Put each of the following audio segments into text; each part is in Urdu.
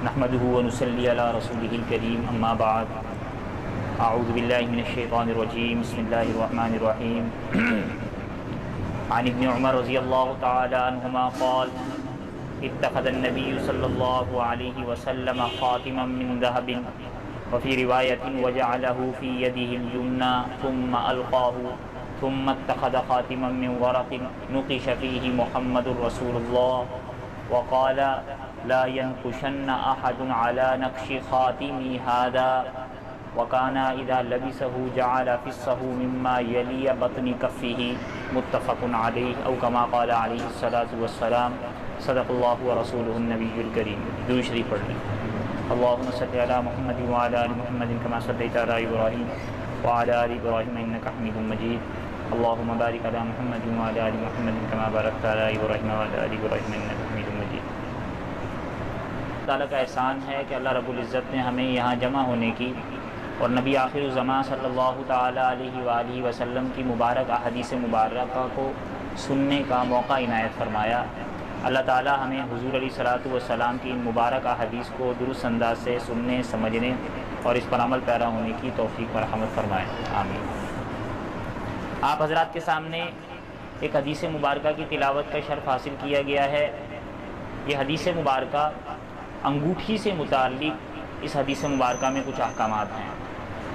نحمده ونصلي على رسوله الكريم اما بعد اعوذ باللہ من الشیطان الرجیم بسم اللہ الرحمن الرحیم عن ابن عمر رضی اللہ تعالی عنہما قال اتخذ النبی صلی اللہ علیہ وسلم خاتما من ذهب وفي رواية وجعله في يده اليمنى ثم ألقاه ثم اتخذ خاتما من ورق نقش فيه محمد رسول الله وقال لا ينقشن أحد على نقش خاتمي هذا وكان إذا لبسه جعل فصه مما يلي بطن كفه متفق عليه أو كما قال عليه الصلاة والسلام صدق الله ورسوله النبي الكريم. درود شریف پڑھ لیں. اللهم صل على محمد وعلى آل محمد كما صليت على إبراهيم وعلى آل إبراهيم إنك حميد مجيد. اللهم بارك على محمد وعلى آل محمد كما باركت على إبراهيم وعلى آل إبراهيم إنك حميد مجيد. اللہ تعالیٰ کا احسان ہے کہ اللہ رب العزت نے ہمیں یہاں جمع ہونے کی اور نبی آخر الزمان صلی اللہ تعالیٰ علیہ وآلہ وسلم کی مبارک احادیث مبارکہ کو سننے کا موقع عنایت فرمایا. اللہ تعالیٰ ہمیں حضور علیہ الصلاۃ والسلام کی ان مبارک احادیث کو درست انداز سے سننے سمجھنے اور اس پر عمل پیرا ہونے کی توفیق و رحمت فرمائے. آمین. آپ حضرات کے سامنے ایک حدیث مبارکہ کی تلاوت کا شرف حاصل کیا گیا ہے. یہ حدیث مبارکہ انگوٹھی سے متعلق اس حدیث مبارکہ میں کچھ احکامات ہیں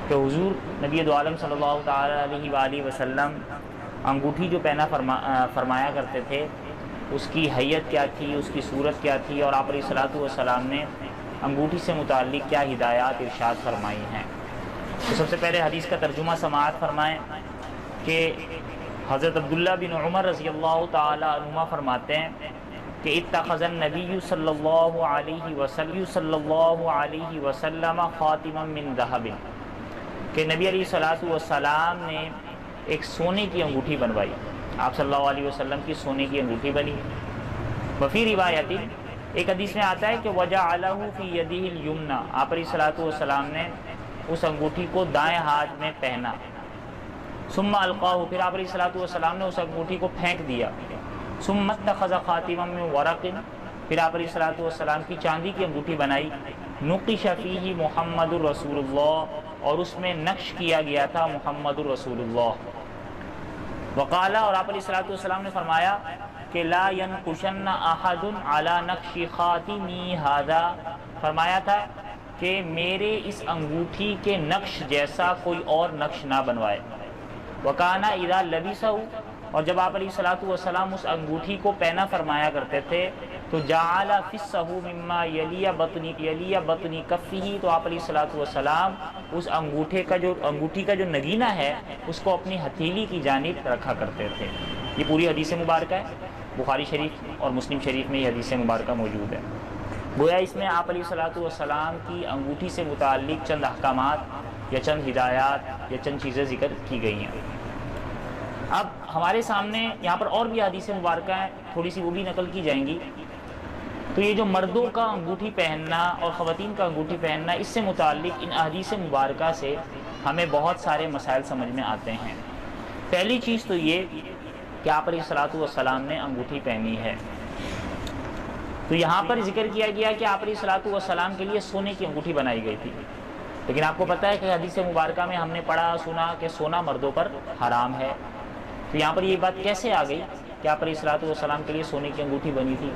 کہ حضور نبی دو عالم صلی اللہ تعالیٰ علیہ وآلہ وسلم انگوٹھی جو پہنا فرمایا کرتے تھے اس کی حیت کیا تھی، اس کی صورت کیا تھی، اور آپ علیہ الصلاۃ والسلام نے انگوٹھی سے متعلق کیا ہدایات ارشاد فرمائی ہیں. تو سب سے پہلے حدیث کا ترجمہ سماعت فرمائیں کہ حضرت عبداللہ بن عمر رضی اللہ تعالی عنہما فرماتے ہیں کہ اتخذ النبی صلی اللہ علیہ وسلم خاتما من ذهب، کہ نبی علیہ الصلاۃ والسلام نے ایک سونے کی انگوٹھی بنوائی. آپ صلی اللہ علیہ وسلم کی سونے کی انگوٹھی بنی. وفی روایت ایک حدیث میں آتا ہے کہ وجعلہ فی یدہ الیمنی، آپ علیہ الصلاۃ والسلام نے اس انگوٹھی کو دائیں ہاتھ میں پہنا. ثم القاہ، پھر آپ علیہ الصلاۃ والسلام نے اس انگوٹھی کو پھینک دیا. ثم اتخذ خاتما من ورق، پھر آپ علیہ الصلاۃ والسلام کی چاندی کی انگوٹھی بنائی. نقش فیہ محمد رسول اللہ، اور اس میں نقش کیا گیا تھا محمد رسول اللہ. وقال، اور آپ علیہ الصلاۃ والسلام نے فرمایا کہ لا ینقشن احد علی نقش خاتمی ھذا، فرمایا تھا کہ میرے اس انگوٹھی کے نقش جیسا کوئی اور نقش نہ بنوائے. وکانا اذا لبسہ، اور جب آپ علیہ الصلاۃ والسلام اس انگوٹھی کو پہنا فرمایا کرتے تھے تو جعل فصہ مما یلی بطن کفہ، تو آپ علیہ الصلاۃ والسلام اس انگوٹھی کا جو نگینہ ہے اس کو اپنی ہتھیلی کی جانب رکھا کرتے تھے. یہ پوری حدیث مبارکہ ہے. بخاری شریف اور مسلم شریف میں یہ حدیث مبارکہ موجود ہے. گویا اس میں آپ علیہ الصلاۃ والسلام کی انگوٹھی سے متعلق چند احکامات یا چند ہدایات یا چند چیزیں ذکر کی گئی ہیں. اب ہمارے سامنے یہاں پر اور بھی حدیث مبارکہ ہیں، تھوڑی سی وہ بھی نقل کی جائیں گی. تو یہ جو مردوں کا انگوٹھی پہننا اور خواتین کا انگوٹھی پہننا، اس سے متعلق ان احادیث مبارکہ سے ہمیں بہت سارے مسائل سمجھ میں آتے ہیں. پہلی چیز تو یہ کہ آپ علیہ الصلاۃ والسلام نے انگوٹھی پہنی ہے. تو یہاں پر ذکر کیا گیا کہ آپ علیہ الصلاۃ والسلام کے لیے سونے کی انگوٹھی بنائی گئی تھی، لیکن آپ کو پتہ ہے کہ حدیث مبارکہ میں ہم نے پڑھا سنا کہ سونا مردوں پر حرام ہے. تو یہاں پر یہ بات کیسے آ گئی کہ آپ علیہ الصلاۃ والسلام کے لیے سونے کی انگوٹھی بنی تھی؟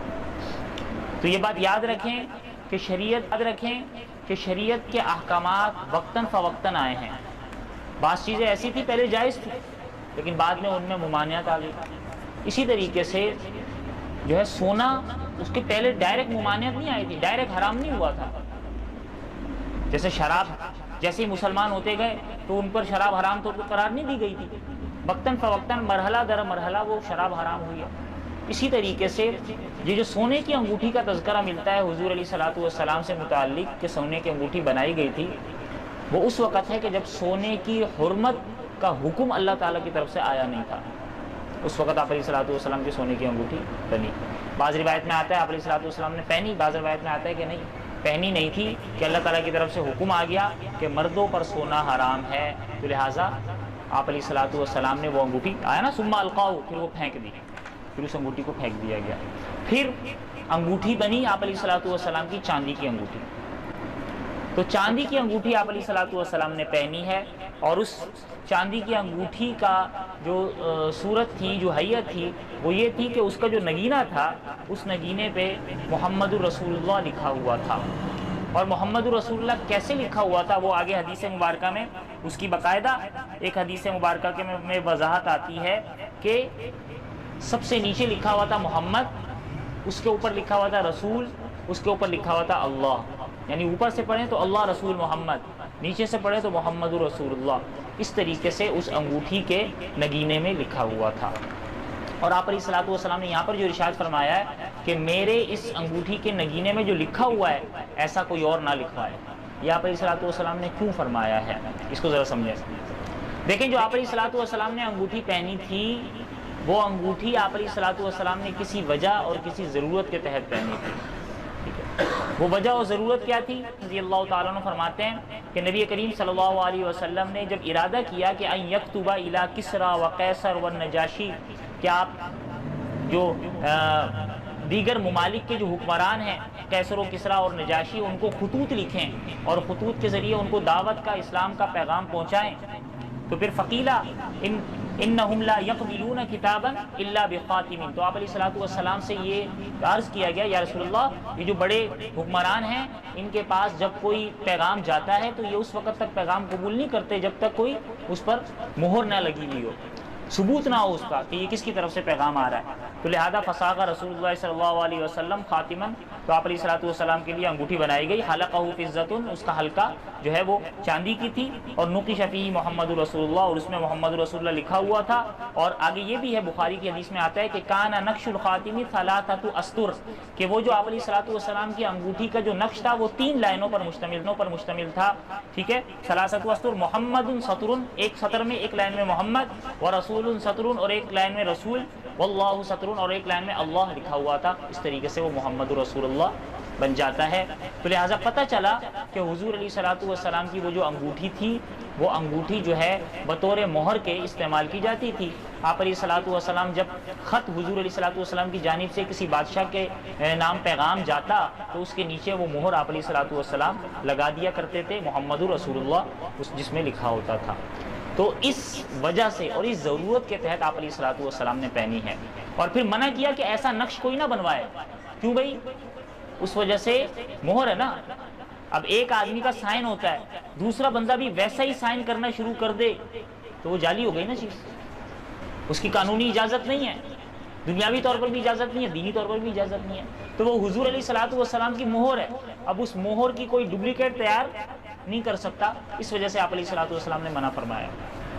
تو یہ بات یاد رکھیں کہ شریعت کے احکامات وقتاً فوقتاً آئے ہیں. بعض چیزیں ایسی تھی پہلے جائز تھی، لیکن بعد میں ان میں ممانعت آ گئی. اسی طریقے سے جو ہے سونا، اس کے پہلے ڈائریکٹ ممانعت نہیں آئی تھی، ڈائریکٹ حرام نہیں ہوا تھا. جیسے شراب، جیسے ہی مسلمان ہوتے گئے تو ان پر شراب حرام تو قرار نہیں دی گئی تھی. وقتاً فوقتاً مرحلہ در مرحلہ وہ شراب حرام ہوئی ہے. اسی طریقے سے یہ جو سونے کی انگوٹھی کا تذکرہ ملتا ہے حضور علیہ الصلاۃ والسلام سے متعلق کہ سونے کی انگوٹھی بنائی گئی تھی، وہ اس وقت ہے کہ جب سونے کی حرمت کا حکم اللہ تعالیٰ کی طرف سے آیا نہیں تھا. اس وقت آپ علیہ الصلاۃ والسلام کی سونے کی انگوٹھی بنی. بعض روایت میں آتا ہے آپ علیہ الصلاۃ والسلام نے پہنی، بعض روایت میں آتا ہے کہ نہیں پہنی نہیں تھی، کہ اللہ تعالیٰ کی طرف سے حکم آ گیا کہ مردوں پر سونا حرام ہے. تو لہٰذا آپ علیہ الصلاۃ والسلام نے وہ انگوٹھی آیا نا ثم القاہ، پھر وہ پھینک دی، پھر اس انگوٹھی کو پھینک دیا گیا. پھر انگوٹھی بنی آپ علیہ الصلوۃ والسلام کی چاندی کی انگوٹھی. تو چاندی کی انگوٹھی آپ علیہ الصلوۃ والسلام نے پہنی ہے، اور اس چاندی کی انگوٹھی کا جو صورت تھی، جو حیت تھی، وہ یہ تھی کہ اس کا جو نگینہ تھا، اس نگینے پہ محمد الرسول اللہ لکھا ہوا تھا. اور محمد الرسول اللہ کیسے لکھا ہوا تھا وہ آگے حدیث مبارکہ میں اس کی باقاعدہ ایک حدیث مبارکہ کے میں وضاحت آتی ہے کہ سب سے نیچے لکھا ہوا تھا محمد، اس کے اوپر لکھا ہوا تھا رسول، اس کے اوپر لکھا ہوا تھا اللہ. یعنی اوپر سے پڑھیں تو اللہ رسول محمد، نیچے سے پڑھیں تو محمد رسول اللہ. اس طریقے سے اس انگوٹھی کے نگینے میں لکھا ہوا تھا. اور آپ علیہ الصلوۃ والسلام نے یہاں پر جو ارشاد فرمایا ہے کہ میرے اس انگوٹھی کے نگینے میں جو لکھا ہوا ہے ایسا کوئی اور نہ لکھوائے. یہ آپ علیہ الصلوۃ والسلام نے کیوں فرمایا ہے، اس کو ذرا سمجھیں. دیکھیں جو آپ علیہ الصلوۃ والسلام نے انگوٹھی پہنی تھی، وہ انگوٹھی آپ علیہ الصلوۃ والسلام نے کسی وجہ اور کسی ضرورت کے تحت پہنی تھی. وہ وجہ اور ضرورت کیا تھی؟ رضی اللہ تعالیٰ عنہ فرماتے ہیں کہ نبی کریم صلی اللہ علیہ وسلم نے جب ارادہ کیا کہ ان یکتب الی کسری و قیصر و نجاشی، کہ آپ جو دیگر ممالک کے جو حکمران ہیں قیصر و کسریٰ اور نجاشی، ان کو خطوط لکھیں اور خطوط کے ذریعے ان کو دعوت کا، اسلام کا پیغام پہنچائیں. تو پھر فقیلا انہم لا یقبلون کتابا الا بخاتم. تو آپ علیہ الصلوۃ والسلام سے یہ عرض کیا گیا یا رسول اللہ، یہ جو بڑے حکمران ہیں ان کے پاس جب کوئی پیغام جاتا ہے تو یہ اس وقت تک پیغام قبول نہیں کرتے جب تک کوئی اس پر مہر نہ لگی ہوئی ہو، ثبوت نہ ہو اس کا کہ یہ کس کی طرف سے پیغام آ رہا ہے. تو لہذا فساغ رسول اللہ صلی اللہ علیہ وسلم خاتماً، تو آپ علیہ الصلوۃ والسلام کے لیے انگوٹھی بنائی گئی. حلقہ فضۃ، اس کا حلقہ جو ہے وہ چاندی کی تھی، اور نقش فیہ محمد رسول اللہ، اور اس میں محمد رسول اللہ لکھا ہوا تھا. اور آگے یہ بھی ہے بخاری کی حدیث میں آتا ہے کہ کان نقش الخاتم ثلاثۃ اسطر، کہ وہ جو آپ علیہ الصلوۃ والسلام کی انگوٹھی کا جو نقش تھا وہ 3 لائنوں پر مشتمل تھا. ٹھیک ہے، ثلاثۃ اسطر، محمد سطر، ایک سطر میں ایک لائن میں محمد، ورسول سطر، اور ایک لائن میں رسول، واللہ سطر، اور ایک لائن میں اللہ لکھا ہوا تھا. اس طریقے سے وہ محمد رسول اللہ بن جاتا ہے. تو لہٰذا پتہ چلا کہ حضور علیہ الصلوۃ والسلام کی وہ جو انگوٹھی تھی، وہ انگوٹھی جو ہے بطور مہر کے استعمال کی جاتی تھی. آپ علیہ الصلوۃ والسلام جب خط حضور علیہ الصلوۃ والسلام کی جانب سے کسی بادشاہ کے نام پیغام جاتا تو اس کے نیچے وہ مہر آپ علیہ الصلوۃ والسلام لگا دیا کرتے تھے، محمد رسول اللہ جس میں لکھا ہوتا تھا. تو اس وجہ سے اور اس ضرورت کے تحت آپ علیہ الصلوۃ والسلام نے پہنی ہے. اور پھر منع کیا کہ ایسا نقش کوئی نہ بنوائے. کیوں بھائی؟ اس وجہ سے مہر ہے نا. اب ایک آدمی کا سائن ہوتا ہے، دوسرا بندہ بھی ویسا ہی سائن کرنا شروع کر دے تو وہ جعلی ہو گئی نا چیز. اس کی قانونی اجازت نہیں ہے، دنیاوی طور پر بھی اجازت نہیں ہے، دینی طور پر بھی اجازت نہیں ہے. تو وہ حضور علیہ الصلوۃ والسلام کی مہر ہے. اب اس مہر کی کوئی ڈپلیکیٹ تیار نہیں کر سکتا، اس وجہ سے آپ علیہ الصلوۃ والسلام نے منع فرمایا.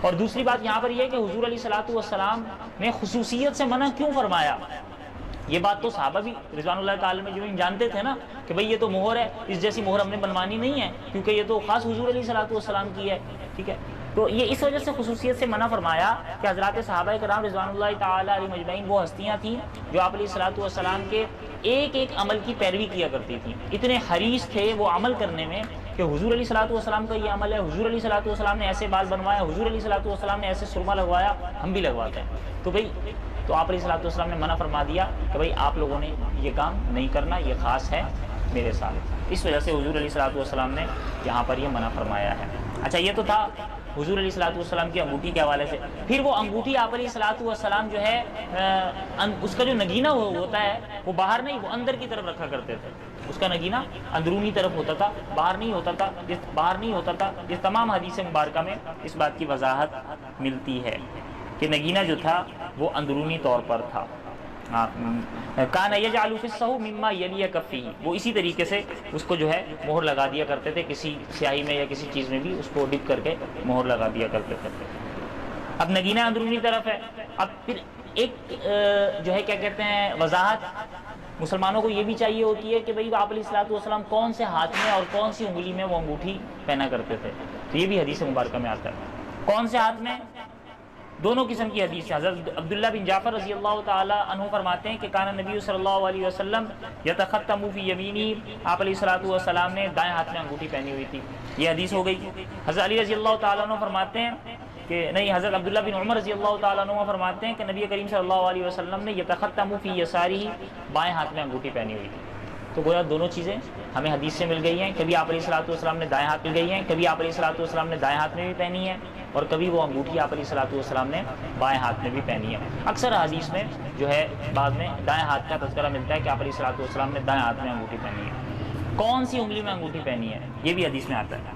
اور دوسری بات یہاں پر یہ ہے کہ حضور علیہ الصلوۃ والسلام نے خصوصیت سے منع کیوں فرمایا. یہ بات تو صحابہ بھی رضوان اللہ تعالی میں جو جانتے تھے نا کہ بھئی یہ تو مہر ہے، اس جیسی مہر ہم نے بنوانی نہیں ہے، کیونکہ یہ تو خاص حضور علیہ الصلوۃ والسلام کی ہے. ٹھیک ہے، تو یہ اس وجہ سے خصوصیت سے منع فرمایا کہ حضرات صحابہ کرام رضوان اللہ تعالی علیہ مجمعین وہ ہستیاں تھیں جو آپ علیہ الصلوۃ والسلام کے ایک ایک عمل کی پیروی کیا کرتی تھیں. اتنے حریص تھے وہ عمل کرنے میں کہ حضور علیہ الصلوۃ والسلام کا یہ عمل ہے، حضور علیہ الصلوۃ والسلام نے ایسے بال بنوایا، حضور علیہ الصلوۃ والسلام نے ایسے سرما لگوایا، ہم بھی لگواتے ہیں. تو بھئی تو آپ علیہ الصلوۃ والسلام نے منع فرما دیا کہ بھئی آپ لوگوں نے یہ کام نہیں کرنا، یہ خاص ہے میرے ساتھ. اس وجہ سے حضور علیہ الصلوۃ والسلام نے یہاں پر یہ منع فرمایا ہے. اچھا، یہ تو تھا حضور علیہ الصلوۃ والسلام کی انگوٹھی کے حوالے سے. پھر وہ انگوٹھی آپ علیہ الصلوۃ والسلام جو ہے اس کا جو نگینہ ہوتا ہے وہ باہر نہیں، وہ اندر کی طرف رکھا کرتے تھے. اس کا نگینہ اندرونی طرف ہوتا تھا، باہر نہیں ہوتا تھا. یہ تمام حدیث مبارکہ میں اس بات کی وضاحت ملتی ہے کہ نگینہ جو تھا وہ اندرونی طور پر تھا. کان یجعل فی الصحو مما یلی کفیہ، وہ اسی طریقے سے اس کو جو ہے مہر لگا دیا کرتے تھے، کسی سیاہی میں یا کسی چیز میں بھی اس کو ڈپ کر کے مہر لگا دیا کرتے تھے. اب نگینہ اندرونی طرف ہے. اب پھر ایک جو ہے کیا کہتے ہیں وضاحت مسلمانوں کو یہ بھی چاہیے ہوتی ہے کہ بھئی آپ علیہ الصلوۃ والسلام کون سے ہاتھ میں اور کون سی انگلی میں وہ انگوٹھی پہنا کرتے تھے. تو یہ بھی حدیث مبارکہ میں آتا ہے. کون سے ہاتھ میں؟ دونوں قسم کی حدیث ہے. حضرت عبداللہ بن جعفر رضی اللہ تعالی عنہ فرماتے ہیں کہ کان نبی صلی اللہ علیہ وسلم یتختم فی یمینی، آپ علیہ الصلوۃ والسلام نے دائیں ہاتھ میں انگوٹھی پہنی ہوئی تھی. یہ حدیث ہو گئی. حضرت علی رضی اللہ تعالی عنہ فرماتے ہیں کہ نہیں، حضرت عبداللہ بن عمر رضی اللہ تعالیٰ عنہ فرماتے ہیں کہ نبی کریم صلی اللہ علیہ وسلم نے یتختم فی یسارہ، بائیں ہاتھ میں انگوٹھی پہنی ہوئی تھی۔ تو گویا دونوں چیزیں ہمیں حدیث سے مل گئی ہیں، کبھی آپ علیہ الصلوۃ والسلام نے دائیں ہاتھ مل گئی ہیں، کبھی آپ علیہ الصلوۃ والسلام نے دائیں ہاتھ میں بھی پہنی ہے، اور کبھی وہ انگوٹھی آپ علیہ الصلوۃ والسلام نے بائیں ہاتھ میں بھی پہنی ہے۔ اکثر حدیث میں جو ہے بعد میں دائیں ہاتھ کا تذکرہ ملتا ہے کہ آپ علیہ الصلوۃ والسلام نے دائیں ہاتھ میں انگوٹھی پہنی ہے۔ کون سی انگلی میں انگوٹھی پہنی ہے یہ بھی حدیث میں آتا ہے۔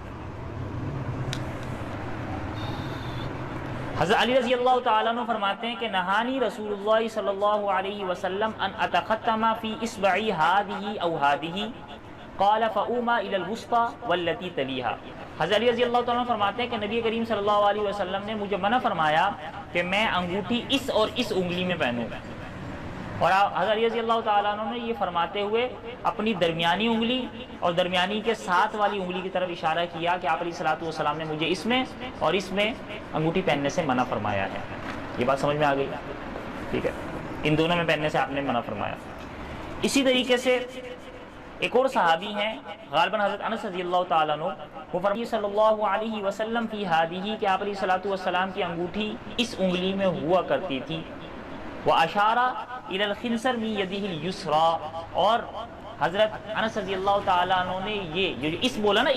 حضرت علی رضی اللہ تعالیٰ عنہ فرماتے ہیں کہ نہانی رسول اللہ صلی اللہ علیہ وسلم ان اتختم فی اصبعی ہذہ او ہذہ قال فاوما الی الوسطی والتی تلیہا۔ حضرت علی رضی اللہ تعالیٰ عنہ فرماتے ہیں کہ نبی کریم صلی اللہ علیہ وسلم نے مجھے منع فرمایا کہ میں انگوٹھی اس اور اس انگلی میں پہنوں، اور حضرت علی رضی اللہ تعالیٰ عنہ نے یہ فرماتے ہوئے اپنی درمیانی انگلی اور درمیانی کے ساتھ والی انگلی کی طرف اشارہ کیا کہ آپ علیہ الصلوۃ والسلام نے مجھے اس میں اور اس میں انگوٹھی پہننے سے منع فرمایا ہے۔ یہ بات سمجھ میں آ گئی؟ ٹھیک ہے، ان دونوں میں پہننے سے آپ نے منع فرمایا۔ اسی طریقے سے ایک اور صحابی ہیں غالباً حضرت انس رضی اللہ تعالیٰ عنہ، وہ فرماتے صلی اللہ علیہ وسلم فی ہذہ کہ آپ علیہ الصلوۃ والسلام کی انگوٹھی اس انگلی میں ہوا کرتی تھی، واشارہ الی الخنصر من یدہ الیسری، اور حضرت انس رضی اللہ تعالیٰ عنہ نے یہ جو اس بولا نا،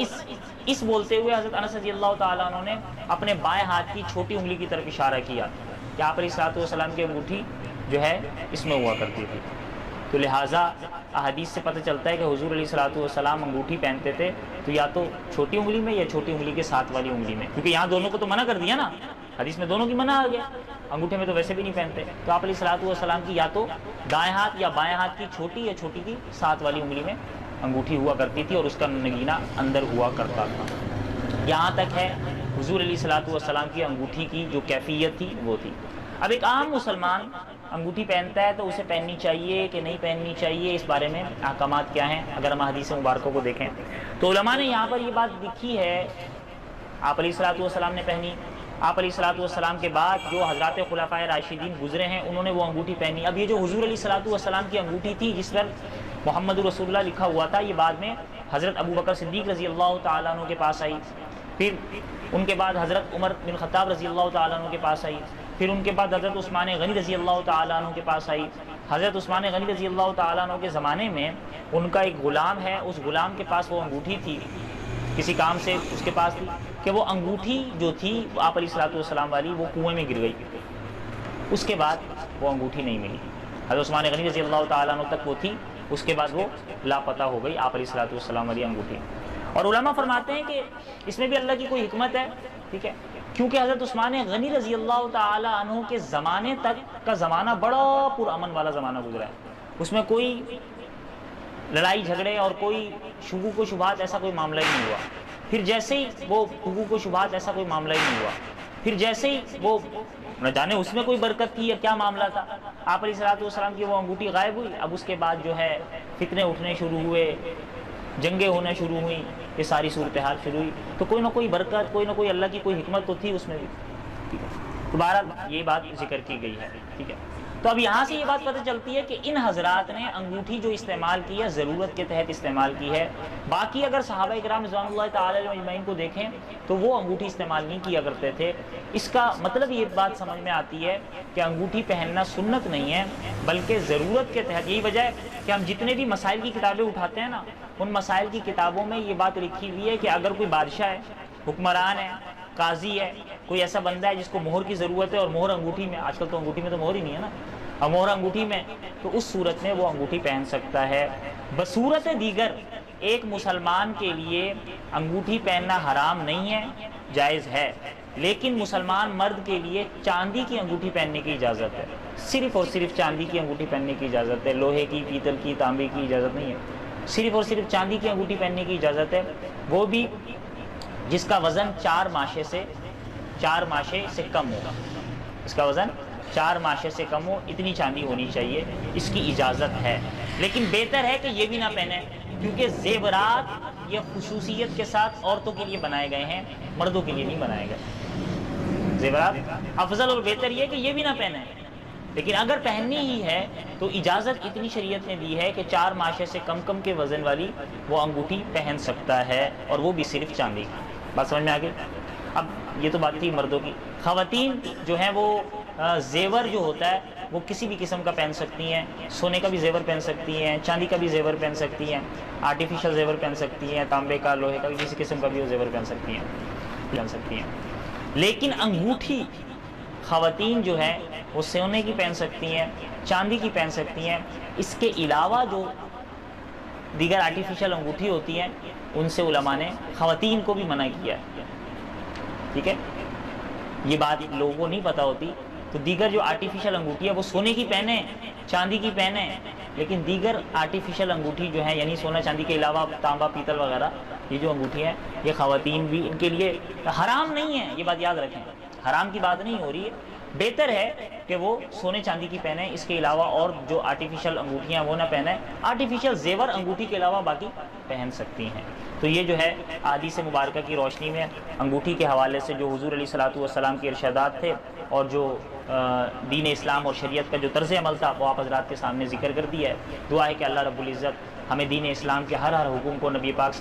اس بولتے ہوئے حضرت انس رضی اللہ تعالیٰ عنہ نے اپنے بائیں ہاتھ کی چھوٹی انگلی کی طرف اشارہ کیا کہ آپ علیہ الصلوۃ والسلام کی انگوٹھی جو ہے اس میں ہوا کرتی تھی۔ تو لہٰذا احادیث سے پتہ چلتا ہے کہ حضور علیہ الصلوۃ والسلام انگوٹھی پہنتے تھے تو یا تو چھوٹی انگلی میں یا چھوٹی انگلی کے ساتھ والی انگلی میں، کیونکہ یہاں دونوں کو تو منع کر دیا نا، حدیث میں دونوں کی منع آ گیا، انگوٹھے میں تو ویسے بھی نہیں پہنتے، تو آپ علیہ الصلوۃ والسلام کی یا تو دائیں ہاتھ یا بائیں ہاتھ کی چھوٹی یا چھوٹی کی ساتھ والی انگلی میں انگوٹھی ہوا کرتی تھی اور اس کا نگینہ اندر ہوا کرتا تھا۔ یہاں تک ہے حضور علیہ الصلوۃ والسلام کی انگوٹھی کی جو کیفیت تھی وہ تھی۔ اب ایک عام مسلمان انگوٹھی پہنتا ہے تو اسے پہننی چاہیے کہ نہیں پہننی چاہیے، اس بارے میں احکامات کیا ہیں اگر ہم حدیث مبارکوں کو دیکھیں تو علماء نے یہاں پر یہ بات لکھی ہے، آپ علیہ الصلوۃ والسلام نے پہنی، آپ علیہ الصلوۃ والسلام کے بعد جو حضرات خلفائے راشدین گزرے ہیں انہوں نے وہ انگوٹھی پہنی۔ اب یہ جو حضور علیہ الصلوۃ والسلام کی انگوٹھی تھی جس پر محمد رسول اللہ لکھا ہوا تھا، یہ بعد میں حضرت ابو بکر صدیق رضی اللہ تعالیٰ عنہ کے پاس آئی، پھر ان کے بعد حضرت عمر بن خطاب رضی اللہ تعالیٰ عنہ کے پاس آئی، پھر ان کے بعد حضرت عثمان غنی رضی اللہ تعالیٰ عنہ کے پاس آئی۔ حضرت عثمان غنی رضی اللہ تعالیٰ عنہ کے زمانے میں ان کا ایک غلام ہے، اس غلام کے پاس وہ انگوٹھی تھی، کسی کام سے اس کے پاس تھی، کہ وہ انگوٹھی جو تھی آپ علیہ الصلوۃ والسلام والی وہ کنویں میں گر گئی، اس کے بعد وہ انگوٹھی نہیں ملی۔ حضرت عثمان غنی رضی اللہ تعالیٰ عنہ تک وہ تھی، اس کے بعد وہ لاپتہ ہو گئی آپ علیہ الصلوۃ والسلام والی انگوٹھی۔ اور علماء فرماتے ہیں کہ اس میں بھی اللہ کی کوئی حکمت ہے، ٹھیک ہے، کیونکہ حضرت عثمان غنی رضی اللہ تعالیٰ عنہ کے زمانے تک کا زمانہ بڑا پرامن والا زمانہ گزرا ہے، اس میں کوئی لڑائی جھگڑے اور کوئی شکوک و شبہات ایسا کوئی معاملہ ہی نہیں ہوا۔ پھر جیسے ہی وہ حقوق و شبہات ایسا کوئی معاملہ ہی نہیں ہوا، پھر جیسے ہی وہ نہ جانے اس میں کوئی برکت تھی یا کیا معاملہ تھا، آپ علیہ الصلوۃ والسلام کی وہ انگوٹھی غائب ہوئی، اب اس کے بعد جو ہے فتنے اٹھنے شروع ہوئے، جنگیں ہونا شروع ہوئیں، یہ ساری صورتحال شروع ہوئی، تو کوئی نہ کوئی برکت، کوئی نہ کوئی اللہ کی کوئی حکمت تو تھی اس میں بھی، ٹھیک ہے۔ تو بہرحال یہ بات ذکر کی گئی ہے، ٹھیک ہے۔ تو اب یہاں سے یہ بات پتہ چلتی ہے کہ ان حضرات نے انگوٹھی جو استعمال کی ہے ضرورت کے تحت استعمال کی ہے، باقی اگر صحابہ کرام رضوان اللہ تعالی علیہم اجمعین کو دیکھیں تو وہ انگوٹھی استعمال نہیں کیا کرتے تھے۔ اس کا مطلب یہ بات سمجھ میں آتی ہے کہ انگوٹھی پہننا سنت نہیں ہے بلکہ ضرورت کے تحت۔ یہی وجہ ہے کہ ہم جتنے بھی مسائل کی کتابیں اٹھاتے ہیں نا، ان مسائل کی کتابوں میں یہ بات لکھی ہوئی ہے کہ اگر کوئی بادشاہ ہے، حکمران ہے، قاضی ہے، کوئی ایسا بندہ ہے جس کو مہر کی ضرورت ہے اور مہر انگوٹھی میں، آج کل تو انگوٹھی میں تو مہر ہی نہیں ہے نا، اور مہر انگوٹھی میں، تو اس صورت میں وہ انگوٹھی پہن سکتا ہے۔ بصورت دیگر ایک مسلمان کے لیے انگوٹھی پہننا حرام نہیں ہے، جائز ہے، لیکن مسلمان مرد کے لیے چاندی کی انگوٹھی پہننے کی اجازت ہے، صرف اور صرف چاندی کی انگوٹھی پہننے کی اجازت ہے، لوہے کی، پیتل کی، تانبے کی اجازت نہیں ہے، صرف اور صرف چاندی کی انگوٹھی پہننے کی اجازت ہے، وہ بھی جس کا وزن 4 ماشے سے کم ہوگا، اس کا وزن 4 ماشے سے کم ہو، اتنی چاندی ہونی چاہیے، اس کی اجازت ہے۔ لیکن بہتر ہے کہ یہ بھی نہ پہنیں، کیونکہ زیورات یہ خصوصیت کے ساتھ عورتوں کے لیے بنائے گئے ہیں، مردوں کے لیے نہیں بنائے گئے۔ زیورات افضل اور بہتر یہ کہ یہ بھی نہ پہنیں، لیکن اگر پہننی ہی ہے تو اجازت اتنی شریعت نے دی ہے کہ 4 ماشے سے کم کے وزن والی وہ انگوٹھی پہن سکتا ہے، اور وہ بھی صرف چاندی کی۔ بات سمجھ میں آ گئی؟ اب یہ تو بات تھی مردوں کی. خواتین جو ہیں وہ زیور جو ہوتا ہے وہ کسی بھی قسم کا پہن سکتی ہیں. سونے کا بھی زیور پہن سکتی ہیں, چاندی کا بھی زیور پہن سکتی ہیں, آرٹیفیشل زیور پہن سکتی ہیں, تانبے کا, لوہے کا, کسی قسم کا بھی وہ زیور پہن سکتی ہیں. لیکن انگوٹھی خواتین جو ہیں وہ سونے کی پہن سکتی ہیں, چاندی کی پہن سکتی ہیں. اس کے علاوہ جو دیگر آرٹیفیشل انگوٹھی ہوتی ہیں ان سے علماء نے خواتین کو بھی منع کیا ہے. ٹھیک ہے, یہ بات لوگوں کو نہیں پتہ ہوتی. تو دیگر جو آرٹیفیشل انگوٹھی ہے وہ سونے کی پہنیں, چاندی کی پہنیں, لیکن دیگر آرٹیفیشل انگوٹھی جو ہیں یعنی سونا چاندی کے علاوہ تانبا پیتل وغیرہ یہ جو انگوٹھی ہیں یہ خواتین بھی ان کے لیے حرام نہیں ہے. یہ بات یاد رکھیں, حرام کی بات نہیں ہو رہی ہے. بہتر ہے کہ وہ سونے چاندی کی پہنیں, اس کے علاوہ اور جو آرٹیفیشل انگوٹھیاں وہ نہ پہنیں. آرٹیفیشل زیور انگوٹھی کے علاوہ باقی پہن سکتی ہیں. تو یہ جو ہے احادیث مبارکہ کی روشنی میں انگوٹھی کے حوالے سے جو حضور علیہ الصلوۃ والسلام کے ارشادات تھے اور جو دین اسلام اور شریعت کا جو طرز عمل تھا وہ آپ حضرات کے سامنے ذکر کر دیا ہے. دعا ہے کہ اللہ رب العزت ہمیں دین اسلام کے ہر حکم کو نبی پاک